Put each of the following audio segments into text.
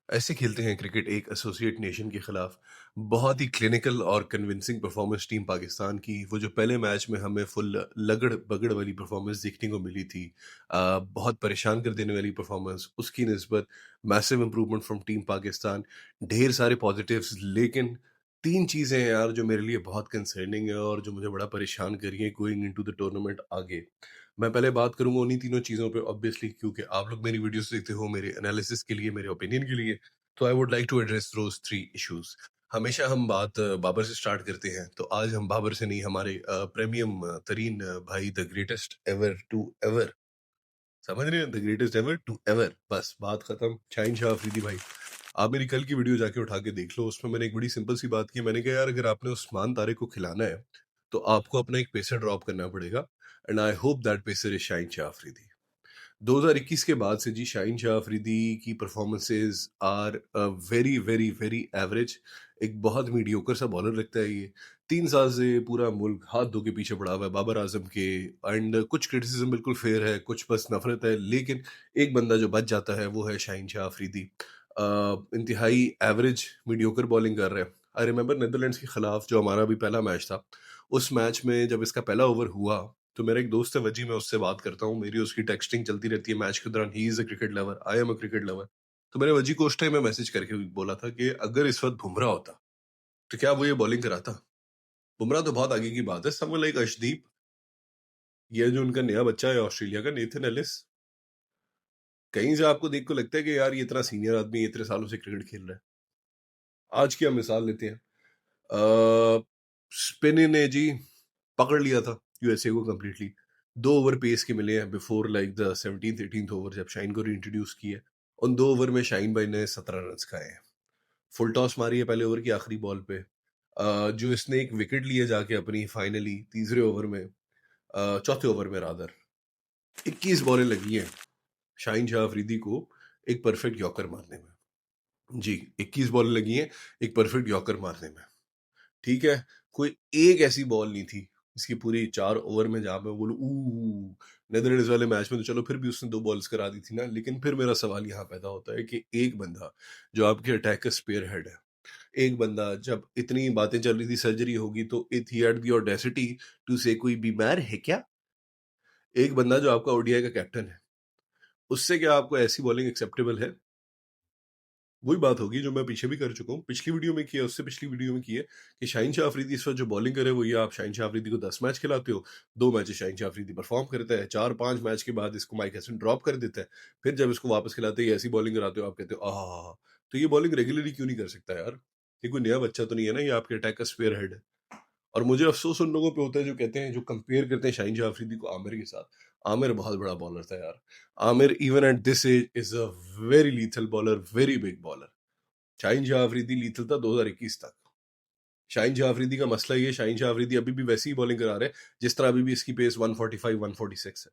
ऐसे खेलते हैं क्रिकेट एक एसोसिएट नेशन के खिलाफ। बहुत ही क्लिनिकल और कन्विंसिंग परफॉर्मेंस टीम पाकिस्तान की। वो जो पहले मैच में हमें फुल लगड़ बगड़ वाली परफॉर्मेंस देखने को मिली थी, बहुत परेशान कर देने वाली परफॉर्मेंस, उसकी निस्बत massive improvement from team Pakistan. ढेर सारे पॉजिटिव्स, लेकिन तीन चीज़ें हैं यार जो मेरे लिए बहुत कंसर्निंग है और जो मुझे बड़ा परेशान कर रही है गोइंग इनटू द टूर्नामेंट आगे। मैं पहले बात करूंगा उन्हीं तीनों चीज़ों पे, ऑब्वियसली क्योंकि आप लोग मेरी वीडियोस देखते हो मेरे एनालिसिस के लिए, मेरे ओपिनियन के लिए। तो I would like to address those three issues. हमेशा हम बात बाबर से स्टार्ट करते हैं, तो आज हम बाबर से नहीं, हमारे प्रीमियम तरीन भाई, the greatest ever to ever, समझ रहे हैं, the greatest ever to ever, बस बात खत्म। शाहीन शाह अफरीदी भाई, आप मेरी कल की वीडियो जाके उठा के देख लो, उसमें मैंने एक बड़ी सिंपल सी बात की। मैंने कहा यार, अगर आपने उस्मान तारिक को खिलाना है तो आपको अपना एक पेसर ड्रॉप करना पड़ेगा, and I hope that pacer is Shaheen Shah Afridi. 2021 के बाद से जी शाहीन शाह अफरीदी की performances are very very very average. एक बहुत मीडियोकर सा बॉलर लगता है ये। 3 साल से पूरा मुल्क हाथ धो के पीछे पड़ा हुआ है बाबर आजम के। एंड कुछ क्रिटिसिज्म बिल्कुल फेयर है, कुछ बस नफरत है, लेकिन एक बंदा जो बच जाता है वो है शाहीन शाह अफरीदी। इंतहाई एवरेज मीडियोकर बॉलिंग कर रहा है। आई रिमेंबर नीदरलैंड्स के खिलाफ जो हमारा भी पहला मैच था, उस मैच में जब इसका पहला ओवर हुआ, तो मेरा एक दोस्त है वजी, मैं उससे बात करता हूँ, मेरी उसकी टेक्सटिंग चलती रहती है मैच के दौरान। He is a cricket lover, I am a cricket lover. तो मैंने वजी को उस टाइम में मैसेज करके बोला था कि अगर इस वक्त बुमराह होता तो क्या वो ये बॉलिंग कराता। बुमराह तो बहुत आगे की बात है, समवन लाइक अर्शदीप, ये जो उनका नया बच्चा है ऑस्ट्रेलिया का, नेथन एलिस, कहीं से आपको देख को लगता है कि यार ये इतना सीनियर आदमी है, इतने सालों से क्रिकेट खेल रहा है। आज की हम मिसाल लेते हैं, स्पिन ने जी पकड़ लिया था यूएसए को कंप्लीटली। 2 ओवर पेस के मिले हैं before like the 17th 18th over, जब शाइन को रीइंट्रोड्यूस किया। उन 2 ओवर में शाइन भाई ने 17 रन खाए हैं। फुल टॉस मारी है पहले ओवर की आखिरी बॉल पे। जो इसने एक विकेट लिए जाके अपनी फाइनली तीसरे ओवर में, चौथे ओवर में रादर, 21 बॉलें लगी हैं शाहीन शाह अफरीदी को एक परफेक्ट यॉर्कर मारने में। जी, 21 बॉलें लगी हैं एक परफेक्ट यॉर्कर मारने में। ठीक है, कोई एक ऐसी बॉल नहीं थी इसकी पूरी 4 ओवर में जहां पे मैं बोलूं नेदरलैंड्स वाले मैच में तो चलो फिर भी उसने 2 बॉल्स करा दी थी ना। लेकिन फिर मेरा सवाल यहाँ पैदा होता है कि एक बंदा जो आपके अटैक का स्पेयर हेड है, एक बंदा जब इतनी बातें चल रही थी सर्जरी होगी तो it he had the audacity to say कोई बीमार है क्या। एक बंदा जो आपका ओडीआई का कैप्टन है, उससे क्या आपको ऐसी बॉलिंग एक्सेप्टेबल है। वही बात होगी जो मैं पीछे भी कर चुका हूँ, पिछली वीडियो में किया, उससे पिछली वीडियो में की है, कि शाहीन शाह अफरीदी इस वक्त जो बॉलिंग करे वो ये, आप शाहीन शाह अफरीदी को 10 मैच खिलाते हो, 2 मैच शाहीन शाह अफरीदी परफॉर्म करता है, 4-5 मैच के बाद इसको माइक हैसन ड्रॉप कर देता है, फिर जब इसको वापस खिलाते हैं ऐसी बॉलिंग कराते हो, आप कहते हो आह। तो ये बॉलिंग रेगुलरली क्यों नहीं कर सकता यार। ये कोई नया बच्चा तो नहीं है ना, ये आपके अटैक का स्पेयर हेड है। और मुझे अफसोस उन लोगों पे होता है जो कहते हैं, जो कंपेयर करते हैं शाहीन शाह अफरीदी को आमिर के साथ। आमिर बहुत बड़ा बॉलर था यार। Aamir even at this age is a very lethal bowler, very big bowler. Shaheen Shah Afridi lethal था 2021 तक। शाहीन शाह अफरीदी का मसला ये, शाहीन शाह अफरीदी अभी भी वैसी ही बॉलिंग करा रहे हैं जिस तरह अभी भी इसकी पेस 145 146 है।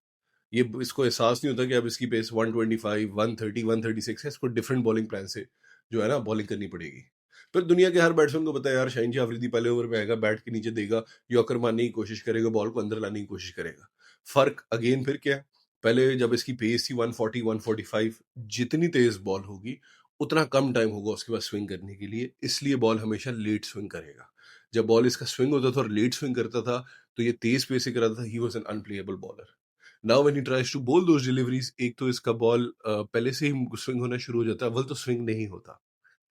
ये इसको एहसास नहीं होता कि अब इसकी पेस 125 130 136 है। इसको डिफरेंट बॉलिंग प्लान से जो है ना बॉलिंग करनी पड़ेगी। फिर दुनिया के हर बैट्समैन को पता है यार, शाहीन शाह अफरीदी पहले ओवर में आएगा, बैट के नीचे देगा, यॉर्कर मारने की कोशिश करेगा, बॉल को अंदर लाने की कोशिश करेगा। फर्क अगेन फिर क्या है, पहले जब इसकी पेस थी 140 145, जितनी तेज बॉल होगी उतना कम टाइम होगा उसके पास स्विंग करने के लिए, इसलिए बॉल हमेशा लेट स्विंग करेगा। जब बॉल इसका स्विंग होता था और लेट स्विंग करता था, तो ये तेज पेस से कराता था, he was an unplayable bowler. Now when he tries to bowl those deliveries, एक तो इसका बॉल पहले से ही स्विंग होना शुरू हो जाता है, अव्वल तो स्विंग नहीं होता,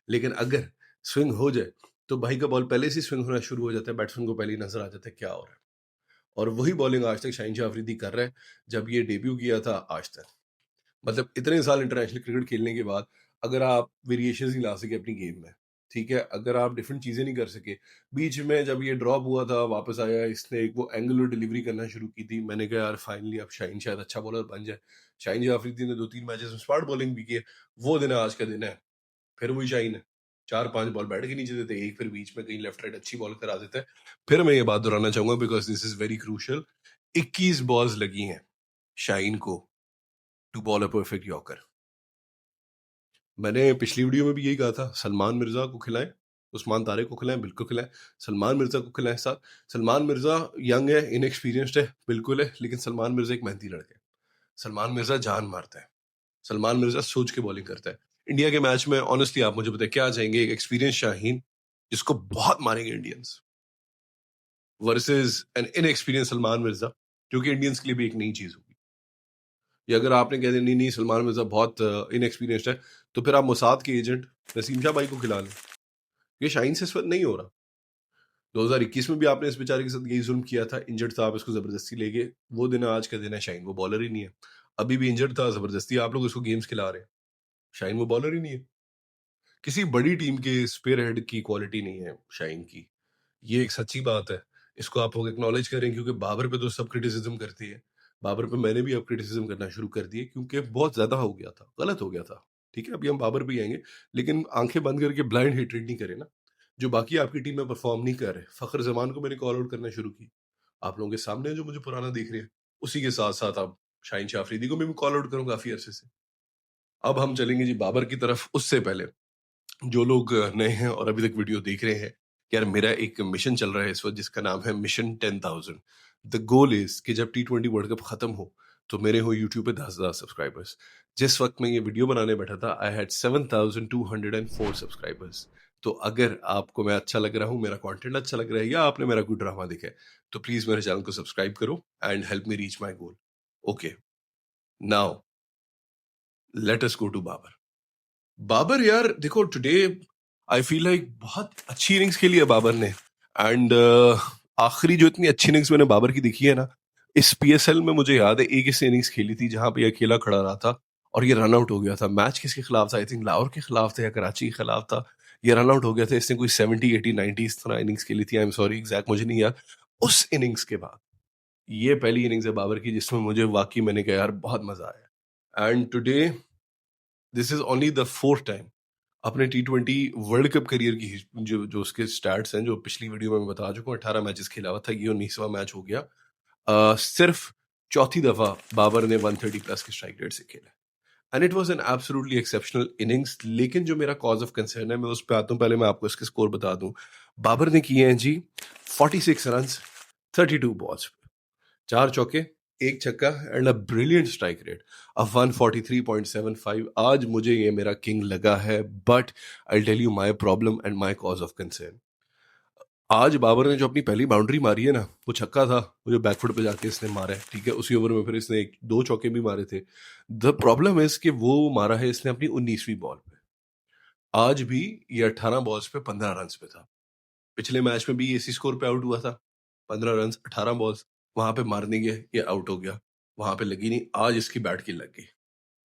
लेकिन अगर स्विंग हो जाए तो भाई का बॉल पहले से ही स्विंग होना शुरू हो जाता है, बैट्समैन को पहले ही नजर आ जाता है क्या हो रहा है। और वही बॉलिंग आज तक शाहीन शाह अफरीदी कर रहा है। जब ये डेब्यू किया था आज तक, मतलब इतने साल इंटरनेशनल क्रिकेट खेलने के बाद, अगर आप वेरिएशंस नहीं ला सके अपनी गेम में, ठीक है, अगर आप डिफरेंट चीजें नहीं कर सके, बीच में जब ये ड्रॉप हुआ था वापस आया, इसने एक वो एंगुलर डिलीवरी करना शुरू की थी, मैंने कहा यार फाइनली अब शाहीन शायद अच्छा बॉलर बन जाए। शाहीन शाह अफरीदी ने 2-3 मैचेस में स्मार्ट बॉलिंग भी की है। वो दिन आज का दिन है। फिर वही शाहीन है, 4-5 बॉल बैट के नीचे देते हैं, एक फिर बीच में कहीं लेफ्ट राइट अच्छी बॉल करा देता है। फिर मैं ये बात दोहराना चाहूंगा because this is very crucial, 21 balls लगी हैं शाहीन को to bowl a perfect yorker. मैंने पिछली वीडियो में भी यही कहा था, सलमान मिर्जा को खिलाएं, उस्मान तारिक को खिलाएं, बिल्कुल खिलाएं, सलमान मिर्जा को खिलाएं साथ। सलमान मिर्जा यंग है, इनएक्सपीरियंस्ड है, बिल्कुल है, लेकिन सलमान मिर्जा एक मेहनती लड़का है। सलमान मिर्जा जान मारता है, सलमान मिर्जा सोच के बॉलिंग करता है। इंडिया के मैच में ऑनेस्टली आप मुझे बताएं क्या चाहेंगे? एक एक्सपीरियंस शाहीन जिसको बहुत मारेंगे Indians versus an inexperience Salman Mirza, जो कि इंडियंस के लिए भी एक नई चीज होगी। या अगर आपने कह दिया नहीं नहीं सलमान मिर्जा बहुत इनएक्सपीरियंस्ड है, तो फिर आप मोसाद के एजेंट नसीम शाह भाई को खिला लें। ये शाहीन से इस वक्त नहीं हो रहा। 2021 में भी आपने इस बेचारे के साथ यही जुल्म किया था, इंजर्ड था, आप इसको जबरदस्ती ले गए। वो दिन आज का दिन है, शाहीन वो बॉलर ही नहीं है। अभी भी इंजर्ड था, जबरदस्ती आप लोग इसको गेम्स खिला रहे हैं। शाहीन वो बॉलर ही नहीं है। किसी बड़ी टीम के स्पेयर हेड की क्वालिटी नहीं है शाहीन की। ये एक सच्ची बात है। इसको आप लोग एक्नॉलेज करें, क्योंकि बाबर पे तो सब क्रिटिसिज्म करती है। बाबर पे मैंने भी अब क्रिटिसिज्म करना शुरू कर दिए, क्योंकि बहुत ज्यादा हो गया था, गलत हो गया था। ठीक है, अभी हम बाबर पे ही आएंगे, लेकिन आंखें बंद करके ब्लाइंड हेट्रेड नहीं करें ना। जो बाकी आपकी टीम में परफॉर्म नहीं कर रहे, फखर जमान को मैंने कॉल आउट करना शुरू की। आप लोगों के सामने जो मुझे पुराना देख रहे हैं, उसी के साथ साथ आप शाहीन शाह अफरीदी को भी मैं कॉल आउट करूँ काफी अरसे से। अब हम चलेंगे जी बाबर की तरफ। उससे पहले जो लोग नए हैं और अभी तक वीडियो देख रहे हैं, यार मेरा एक मिशन चल रहा है इस वक्त जिसका नाम है मिशन 10,000। द गोल इज कि जब T20 वर्ल्ड कप खत्म हो तो मेरे हो यूट्यूब पे 10,000 सब्सक्राइबर्स। जिस वक्त मैं ये वीडियो बनाने बैठा था, आई हैड 7,204 सब्सक्राइबर्स। तो अगर आपको मैं अच्छा लग रहा हूँ, मेरा कंटेंट अच्छा लग रहा है, या आपने मेरा कोई ड्रामा देखा है, तो प्लीज मेरे चैनल को सब्सक्राइब करो and help me reach my goal. Okay, now let us go to Babar. Babar यार देखो, टुडे आई फील लाइक बहुत अच्छी इनिंग्स खेली है बाबर ने। एंड आखिरी जो इतनी अच्छी इनिंग्स मैंने बाबर की देखी है ना, इस PSL में मुझे याद है एक इस इनिंग्स खेली थी जहां पे ये अकेला खड़ा रहा था और ये रन आउट हो गया था। मैच किसके खिलाफ था? आई थिंक लाहौर के खिलाफ था या कराची के खिलाफ था। ये रन आउट हो गया था। इसने कोई 70 80 90 इस तरह इनिंग्स खेली थी। आई एम सॉरी, एग्जैक्ट मुझे नहीं याद। उस इनिंग्स के बाद ये पहली इनिंग्स है बाबर की जिसमें मुझे वाकई मैंने कहा यार बहुत मजा आया। And today this is only the fourth time अपने T20 वर्ल्ड कप करियर की जो जो उसके स्टैट्स हैं, जो पिछली वीडियो में मैं बता चुका हूँ, 18 मैचेस खेला हुआ था, ये 19वां मैच हो गया। सिर्फ चौथी दफा बाबर ने 130 प्लस के स्ट्राइक रेट से खेला। And it was an absolutely exceptional innings. लेकिन जो मेरा कॉज ऑफ कंसर्न है, मैं उस पर आता हूँ। पहले मैं आपको इसके स्कोर बता दूं। बाबर ने किए हैं जी 46 रन 32 बॉल्स, 4 चौके, 1 छक्का and a brilliant strike rate of 143.75। आज मुझे ये मेरा किंग लगा है, but I tell you my problem and my cause of concern. आज बाबर ने जो अपनी पहली बाउंड्री मारी है ना, वो छक्का था, वो जो बैकफुट पे जाके इसने मारा है। ठीक है, उसी ओवर में फिर इसने 2 चौके भी मारे थे। द प्रॉब्लम इज कि वो मारा है इसने अपनी 19वीं बॉल पे। आज भी ये 18 बॉल्स पे 15 रन पे था। पिछले मैच में भी इसी स्कोर पे आउट हुआ था, 15 रन 18 बॉल्स। वहां पे मारने गया, ये आउट हो गया, वहां पे लगी नहीं। आज इसकी बैट की लग गई।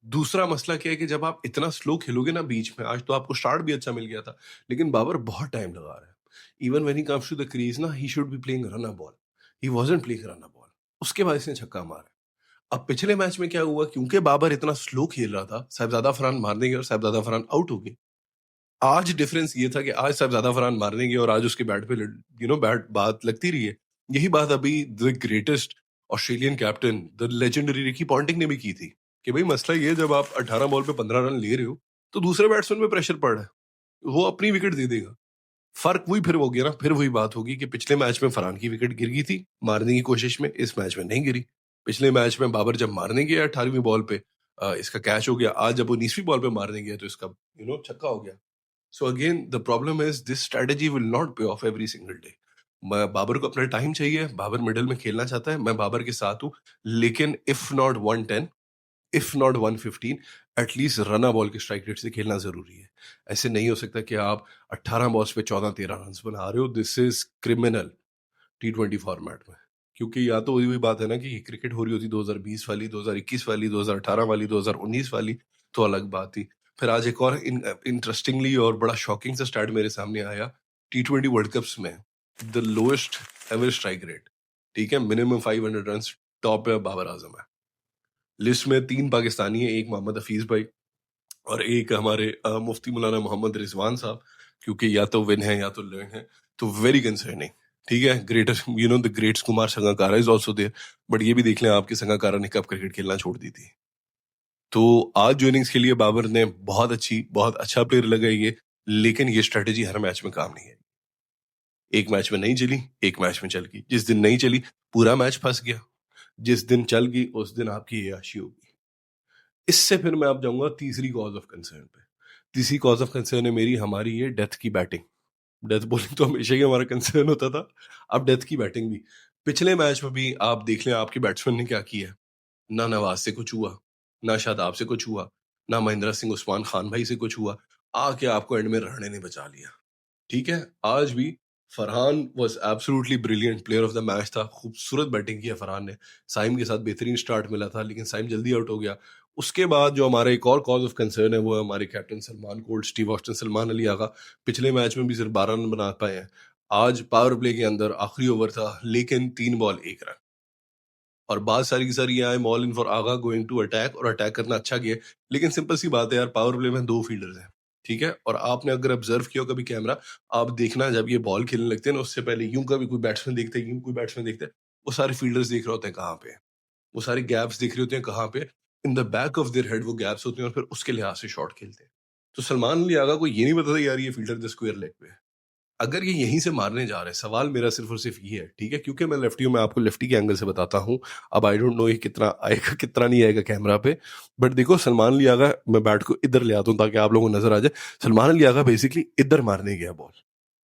दूसरा मसला क्या है कि जब आप इतना स्लो खेलोगे ना बीच में, आज तो आपको स्टार्ट भी अच्छा मिल गया था, लेकिन बाबर बहुत टाइम लगा रहा है। Even when he comes to the crease ना, he should be playing run a ball, he wasn't playing run a ball. उसके बाद इसने छक्का मारा। अब पिछले मैच में क्या हुआ, क्योंकि बाबर इतना स्लो खेल रहा था, साहबजादा फरहान मारने गए और साहबजादा फरहान आउट हो गए। आज डिफरेंस ये था कि आज साहबजादा फरहान मारने गए और आज उसके बैट पे बैट बात लगती रही है। यही बात अभी the greatest Australian captain, the legendary Ricky Ponting ने भी की थी कि भाई मसला ये है, जब आप 18 बॉल पे 15 रन ले रहे हो तो दूसरे बैट्समैन पे प्रेशर पड़ रहा है, वो अपनी विकेट दे देगा। फर्क वही फिर हो गया ना, फिर वही बात होगी कि पिछले मैच में फरहान की विकेट गिर गई थी मारने की कोशिश में, इस मैच में नहीं गिरी। पिछले मैच में बाबर जब मारने गया 18वीं बॉल पे, इसका कैच हो गया। आज जब वो 19वीं बॉल पे मारने गया तो इसका छक्का हो गया। So again the problem is this strategy will not पे ऑफ एवरी सिंगल डे। मैं बाबर को अपना टाइम चाहिए, बाबर मिडिल में खेलना चाहता है, मैं बाबर के साथ हूँ। लेकिन if not 110, if not 115, at least run a ball के स्ट्राइक रेट से खेलना जरूरी है। ऐसे नहीं हो सकता कि आप 18 बॉल्स पे 14-13 रन बना रहे हो। This is criminal T20 format में। क्योंकि या तो वही वही बात है ना कि क्रिकेट हो रही होती 2020 वाली, 2021 वाली, 2018 वाली, 2019 वाली, तो अलग बात थी। फिर आज एक और इंटरेस्टिंगली और बड़ा शॉकिंग सा स्टार्ट मेरे सामने आया T20 वर्ल्ड कप्स में। The lowest ever strike rate, ठीक है, मिनिमम 500 रन, टॉप पे बाबर आजम है। लिस्ट में 3 पाकिस्तानी है, एक मोहम्मद हफीज भाई और एक हमारे मुफ्ती मौलाना मोहम्मद रिजवान साहब। क्योंकि या तो विन है या तो लर्न है, तो वेरी कंसर्निंग। ठीक है, greater the greats Kumar Sangakkara is also there. But ये भी देख लें आपके संगकारा ने कब क्रिकेट खेलना छोड़ दी थी। तो आज जो इनिंग्स खेली है बाबर ने, बहुत अच्छी, बहुत अच्छा प्लेयर लगा ये। लेकिन ये स्ट्रेटेजी हर मैच में काम नहीं है। एक मैच में नहीं चली, एक मैच में चल गई। जिस दिन नहीं चली पूरा मैच फंस गया, जिस दिन चल गई उस दिन आपकी ये आशी होगी। इससे फिर मैं अब जाऊंगा तीसरी कॉज ऑफ कंसर्न पे। तीसरी कॉज़ ऑफ कंसर्न है मेरी हमारी ये डेथ की बैटिंग। डेथ बॉलिंग तो हमेशा ही हमारा कंसर्न होता था, अब डेथ की बैटिंग भी। पिछले मैच में भी आप देख लें आपके बैट्समैन ने क्या किया है। ना नवाज से कुछ हुआ, ना शादाब से कुछ हुआ, ना महेंद्र सिंह उस्मान खान भाई से कुछ हुआ। आके आपको एंड में रहाणे ने बचा लिया। ठीक है? आज भी Farhan was absolutely brilliant, player of the match था। खूबसूरत बैटिंग की है फरहान ने। साइम के साथ बेहतरीन स्टार्ट मिला था, लेकिन साइम जल्दी आउट हो गया। उसके बाद जो हमारा एक और कॉज़ ऑफ कंसर्न है, वो है हमारे captain Salman cold, Steve Austin, Salman Ali Agha. पिछले मैच में भी सिर्फ 12 रन बना पाए हैं। आज पावर प्ले के अंदर आखिरी ओवर था, लेकिन 3 बॉल 1 रन। और बात सारी की सारी ये I am all in for Agha going to attack, और अटैक करना अच्छा किया। लेकिन सिंपल सी बात है यार, पावर प्ले में 2 फील्डर्स हैं, ठीक है? और आपने अगर ऑब्जर्व किया हो कभी कैमरा, आप देखना जब ये बॉल खेलने लगते हैं ना, उससे पहले यूं कभी कोई बैट्समैन देखता है, यूं कोई बैट्समैन देखता है, वो सारे फील्डर्स देख रहे होते हैं कहाँ पे है। वो सारे गैप्स देख रहे होते हैं कहाँ पे, in the back of their head वो गैप्स होते हैं, और फिर उसके लिहाज से शॉट खेलते हैं। तो सलमान अली आगा को ये नहीं पता था यार ये फील्डर द स्क्वायर लेग पे है। अगर ये यहीं से मारने जा रहे हैं, सवाल मेरा सिर्फ और सिर्फ ये है, ठीक है? क्योंकि मैं लेफ्टी हूँ, मैं आपको लेफ्टी के एंगल से बताता हूँ। अब आई डोंट नो ये कितना आएगा, कितना नहीं आएगा कैमरा पे। बट देखो, सलमान अली आगा, मैं बैट को इधर ले आता हूँ ताकि आप लोगों को नजर आ जाए। सलमान अली आगा बेसिकली इधर मारने गया बॉल,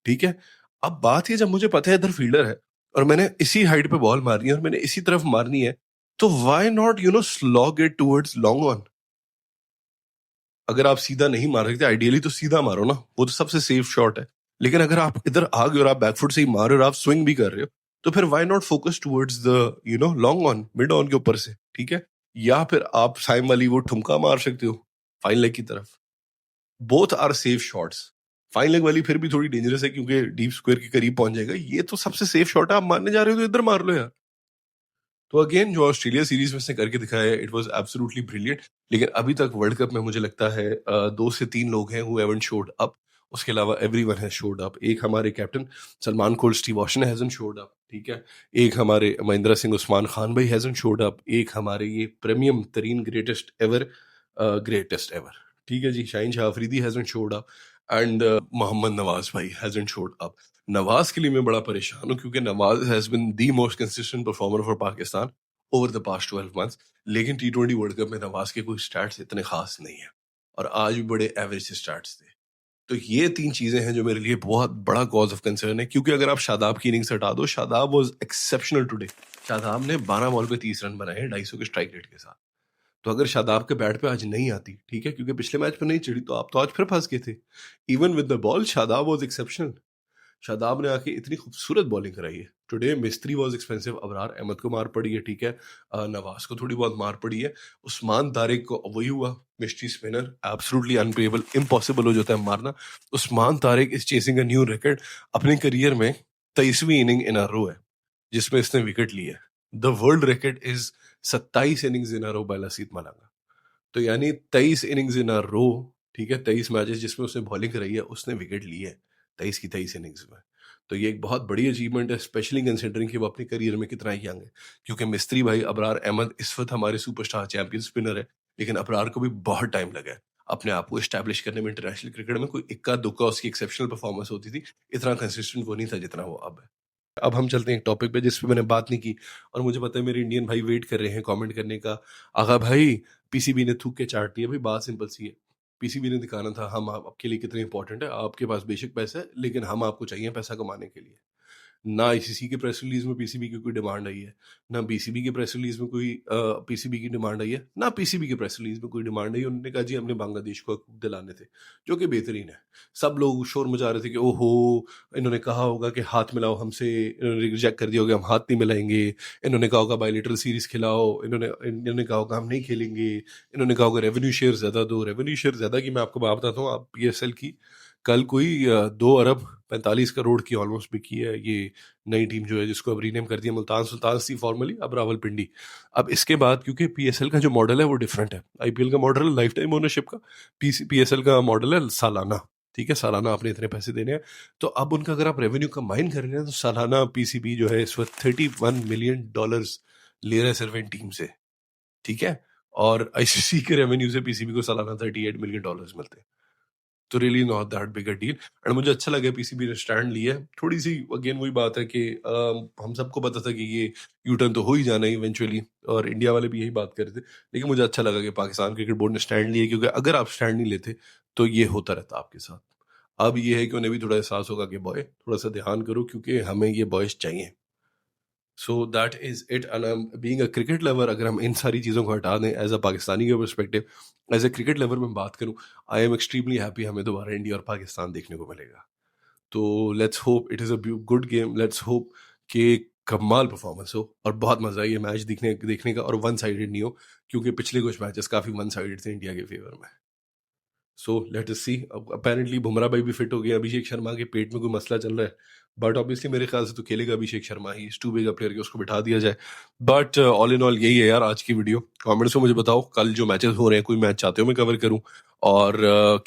ठीक है? अब बात ये, जब मुझे पता है इधर फील्डर है और मैंने इसी हाइट पे बॉल मारनी है और मैंने इसी तरफ मारनी है, तो why not slog it towards long on. अगर आप सीधा नहीं मार सकते, आइडियली तो सीधा मारो ना, वो तो सबसे सेफ शॉट है। लेकिन अगर आप इधर आ गए और आप बैकफुट से ही मार रहे हो और आप स्विंग भी कर रहे हो, तो फिर why not focus towards the long on, mid on के ऊपर से, ठीक है? या फिर आप साइम वाली वो ठुमका मार सकते हो फाइन लेग की तरफ। Both are safe shots. Fine leg वाली फिर भी थोड़ी डेंजरस है क्योंकि डीप स्क्वायर के करीब पहुंच जाएगा। ये तो सबसे सेफ शॉट है, आप मारने जा रहे हो तो इधर मार लो यार। तो अगेन जो ऑस्ट्रेलिया सीरीज में इसने करके दिखाया है, इट वाज एब्सोल्युटली ब्रिलियंट। लेकिन अभी तक वर्ल्ड कप में मुझे लगता है 2 से 3 लोग हैं हु हैवंट शोड अप। उसके अलावा एवरीवन हैज शोड अप। एक हमारे captain Salman cold, Steve wash and hasn't showed up, ठीक है? एक हमारे महेंद्र सिंह उस्मान खान भाई हैजंट शोड अप। एक हमारे ये प्रीमियम तरीन ग्रेटेस्ट एवर, ठीक है जी, Shaheen Shah Afridi hasn't showed up. And Mohammad Nawaz भाई हैजंट शोड अप। नवाज के लिए मैं बड़ा परेशान हूँ क्योंकि Nawaz has been the most consistent performer for Pakistan over the past 12 months. लेकिन T20 वर्ल्ड कप में नवाज के कोई स्टार्ट्स इतने खास नहीं है, और आज भी बड़े एवरेज स्टार्ट्स थे। तो ये 3 चीजें हैं जो मेरे लिए बहुत बड़ा कॉज ऑफ कंसर्न है। क्योंकि अगर आप शादाब की इनिंग्स हटा दो, Shadab was exceptional today. Shadab ने 12 बॉल पे 30 रन बनाए हैं 250 के स्ट्राइक रेट के साथ। तो अगर शादाब के बैट पे आज नहीं आती, ठीक है, क्योंकि पिछले मैच पे नहीं चढ़ी, तो आप तो आज फिर फंस गए थे। Even with the ball Shadab was exceptional. Shadab ने आके इतनी खूबसूरत बॉलिंग कराई है। टुडे मिस्त्री वाज एक्सपेंसिव, अबरार अहमद को मार पड़ी है, ठीक है? नवाज को थोड़ी बहुत मार पड़ी है। उस्मान तारिक को वही हुआ, mystery spinner, absolutely unplayable, impossible हो जाता है मारना। Usman Tariq is chasing a new record. अपने करियर में 23वीं इनिंग इन अ रो है जिसमें इसने विकेट ली है। The world record is 27 innings in a row by Lasith Malinga. तो यानी 23 इनिंग्स इन अ रो, ठीक है, 23 मैचेस जिसमें उसने बॉलिंग कराई है, उसने विकेट ली है 23 की 23 इनिंग्स में। तो ये एक बहुत बड़ी अचीवमेंट है, स्पेशली कंसिडरिंग कि वो अपने करियर में कितना यंग है। क्योंकि मिस्त्री भाई अबरार अहमद इस वक्त हमारे सुपरस्टार चैंपियन स्पिनर है, लेकिन अबरार को भी बहुत टाइम लगा है अपने आप को इस्टेब्लिश करने में इंटरनेशनल क्रिकेट में। कोई इक्का दुक्का उसकी एक्सेप्शनल परफॉर्मेंस होती थी, इतना कंसिस्टेंट वो नहीं था जितना वो अब है। अब हम चलते हैं एक टॉपिक पे जिस पे मैंने बात नहीं की, और मुझे पता है मेरे इंडियन भाई वेट कर रहे हैं कमेंट करने का। आगा भाई, पीसीबी ने थूक के चाट दिया। भाई बात सिंपल सी है, पीसीबी ने दिखाना था हम आपके लिए कितने इंपॉर्टेंट है। आपके पास बेशक पैसा है, लेकिन हम आपको चाहिए पैसा कमाने के लिए। ना आईसीसी के प्रेस रिलीज में पीसीबी की कोई डिमांड आई है, ना बीसीबी के प्रेस रिलीज में कोई पीसीबी की डिमांड आई है, ना पीसीबी के प्रेस रिलीज में कोई डिमांड आई है। उन्होंने कहा जी हमने बांग्लादेश को हकूक दिलाने थे, जो कि बेहतरीन है। सब लोग शोर मचा रहे थे कि ओहो, इन्होंने कहा होगा कि हाथ मिलाओ हमसे, इन्होंने रिजेक्ट कर दिया होगा हम हाथ नहीं मिलाएंगे। इन्होंने कहा होगा बायलेटरल सीरीज खिलाओ, इन्होंने कहा होगा हम नहीं खेलेंगे। इन्होंने कहा होगा रेवेन्यू शेयर ज्यादा दो। रेवेन्यू शेयर ज्यादा की मैं आपको बात बताता हूँ। आप पीएसएल की कल कोई 2 अरब 45 करोड़ की ऑलमोस्ट बिकी है ये नई टीम जो है, जिसको अब रीनेम कर दिया मुल्तान सुल्तान सी फॉर्मली, अब रावलपिंडी। अब इसके बाद क्योंकि पीएसएल का जो मॉडल है वो डिफरेंट है। आईपीएल का मॉडल है लाइफ टाइम ओनरशिप का, पीएसएल का मॉडल है सालाना। ठीक है, सालाना आपने इतने पैसे देने हैं। तो अब उनका अगर आप रेवेन्यू कंबाइन कर रहे हैं तो सालाना पीसीबी जो है इस वक्त $31 मिलियन ले रहा है सिर्फ इन टीम से, ठीक है? और आईसीसी के रेवेन्यू से पीसीबी को सालाना $38 मिलियन मिलते हैं। तो really not that big a deal. And मुझे अच्छा लगा पीसीबी ने स्टैंड लिया है। थोड़ी सी अगेन वही बात है कि हम सबको पता था कि ये यू टर्न तो हो ही जाना है इवेंचुअली, और इंडिया वाले भी यही बात कर रहे थे। लेकिन मुझे अच्छा लगा कि पाकिस्तान क्रिकेट बोर्ड ने स्टैंड लिया, क्योंकि अगर आप स्टैंड नहीं लेते तो ये होता रहता आपके साथ। अब ये है कि उन्हें भी थोड़ा एहसास होगा कि बॉय थोड़ा सा ध्यान करो, क्योंकि हमें ये बॉयज चाहिए। So that is it. And being a cricket lover, अगर हम इन सारी चीज़ों को हटा दें एज अ पाकिस्तानी के perspective, as a cricket lover में बात करूं, आई एम एक्सट्रीमली हैप्पी हमें दोबारा इंडिया और पाकिस्तान देखने को मिलेगा। तो let's hope it is a good game, let's hope कि कमाल परफॉर्मेंस हो और बहुत मजा आए ये मैच देखने देखने का, और वन साइडेड नहीं हो, क्योंकि पिछले कुछ मैचेस काफी वन साइडेड थे इंडिया के फेवर में। सो लेट अस सी। अपेरेंटली बुमराह भाई भी फिट हो गए, अभिषेक शर्मा के पेट में कोई मसला चल रहा है, बट ऑब्वियसली मेरे ख्याल से तो खेलेगा अभिषेक शर्मा ही, टू बिग अ प्लेयर के उसको बिठा दिया जाए। बट ऑल इन ऑल यही है यार आज की वीडियो। कमेंट्स में मुझे बताओ कल जो मैचेस हो रहे हैं, कोई मैच चाहते हो मैं कवर करूं, और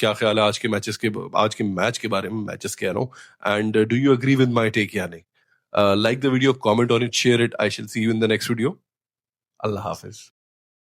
क्या ख्याल है आज के मैचेस के, आज के मैच के बारे में, मैचेस कह रहा हूँ, and do you agree with my take या नहीं? Like the video, comment on it, share it. I shill see you in the next video. अल्लाह हाफिज।